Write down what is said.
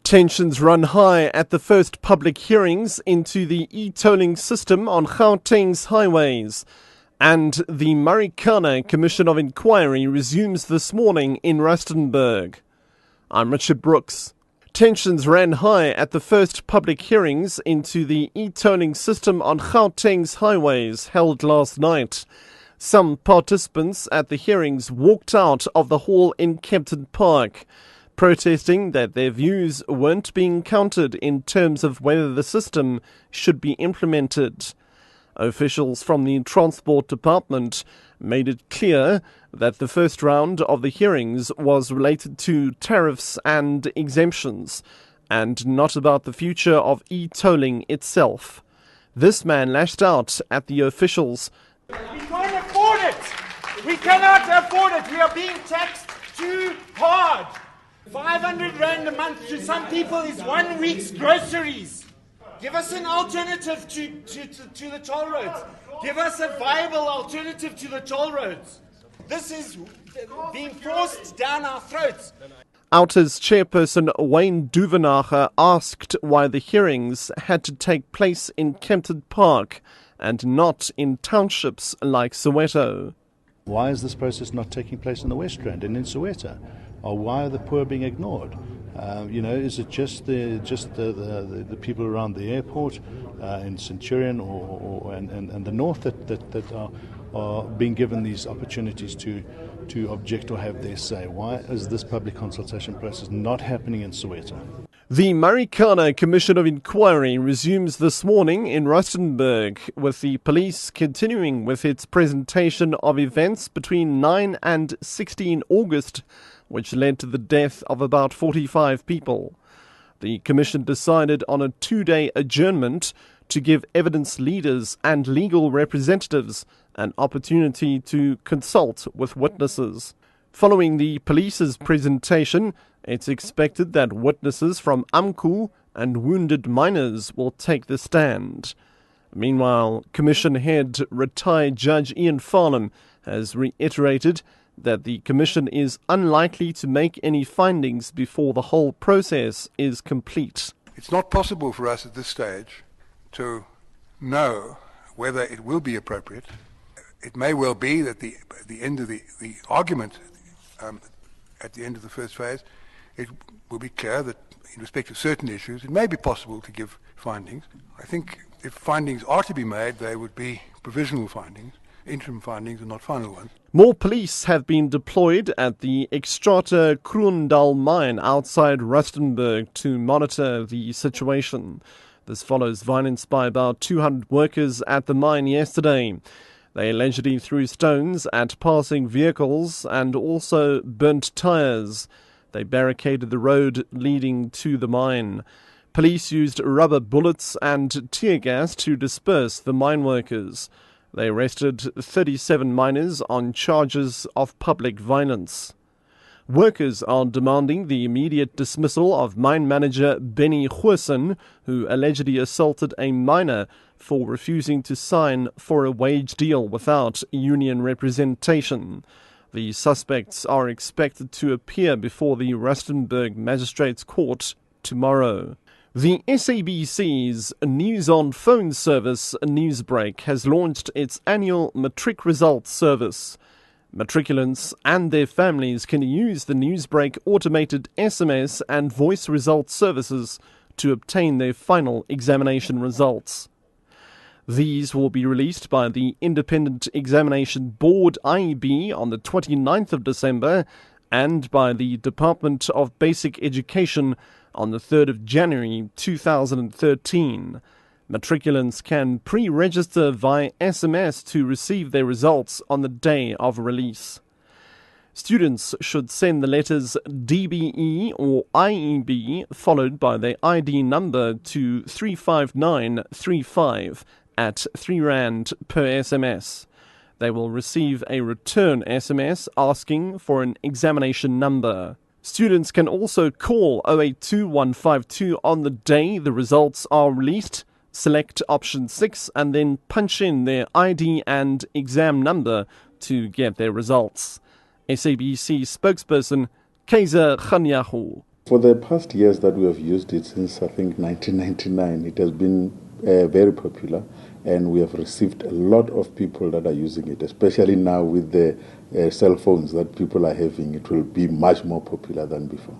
Tensions run high at the first public hearings into the e-tolling system on Gauteng's highways. And the Marikana Commission of Inquiry resumes this morning in Rustenburg. I'm Richard Brooks. Tensions ran high at the first public hearings into the e-tolling system on Gauteng's highways held last night. Some participants at the hearings walked out of the hall in Kempton Park, protesting that their views weren't being counted in terms of whether the system should be implemented. Officials from the Transport Department made it clear that the first round of the hearings was related to tariffs and exemptions, and not about the future of e-tolling itself. This man lashed out at the officials. We can't afford it! We cannot afford it! We are being taxed too hard! 500 rand a month to some people is 1 week's groceries. Give us an alternative to the toll roads. Give us a viable alternative to the toll roads. This is being forced down our throats. Outers chairperson Wayne Duvenacher asked why the hearings had to take place in Kempton Park and not in townships like Soweto. Why is this process not taking place in the West Rand and in Soweto? Or why are the poor being ignored? Is it just the people around the airport in Centurion and the north that are being given these opportunities to object or have their say? Why is this public consultation process not happening in Soweto? The Marikana Commission of Inquiry resumes this morning in Rustenburg, with the police continuing with its presentation of events between 9 and 16 August, which led to the death of about 45 people. The Commission decided on a 2-day adjournment to give evidence leaders and legal representatives an opportunity to consult with witnesses. Following the police's presentation, it's expected that witnesses from AMCU and wounded miners will take the stand. Meanwhile, Commission head retired Judge Ian Farnham has reiterated that the Commission is unlikely to make any findings before the whole process is complete. It's not possible for us at this stage to know whether it will be appropriate. It may well be that the end of the argument, at the end of the first phase, it will be clear that in respect of certain issues, it may be possible to give findings. I think if findings are to be made, they would be provisional findings, interim findings and not final ones. More police have been deployed at the Extrata Kroondal mine outside Rustenburg to monitor the situation. This follows violence by about 200 workers at the mine yesterday. They allegedly threw stones at passing vehicles and also burnt tires. They barricaded the road leading to the mine. Police used rubber bullets and tear gas to disperse the mine workers. They arrested 37 miners on charges of public violence. Workers are demanding the immediate dismissal of mine manager Benny Goosen, who allegedly assaulted a miner for refusing to sign for a wage deal without union representation. The suspects are expected to appear before the Rustenburg Magistrates Court tomorrow. The SABC's News on Phone service, NewsBreak, has launched its annual matric results service. Matriculants and their families can use the NewsBreak automated SMS and voice results services to obtain their final examination results. These will be released by the Independent Examination Board IEB on the 29th of December and by the Department of Basic Education on the 3rd of January 2013. Matriculants can pre-register via SMS to receive their results on the day of release. Students should send the letters DBE or IEB followed by their ID number to 35935 at R3 per SMS. They will receive a return SMS asking for an examination number. Students can also call 082 152 on the day the results are released, select option 6 and then punch in their ID and exam number to get their results. SABC spokesperson Kaiser Khanyahu. For the past years that we have used it, since I think 1999, it has been very popular, and we have received a lot of people that are using it, especially now with the cell phones that people are having. It will be much more popular than before.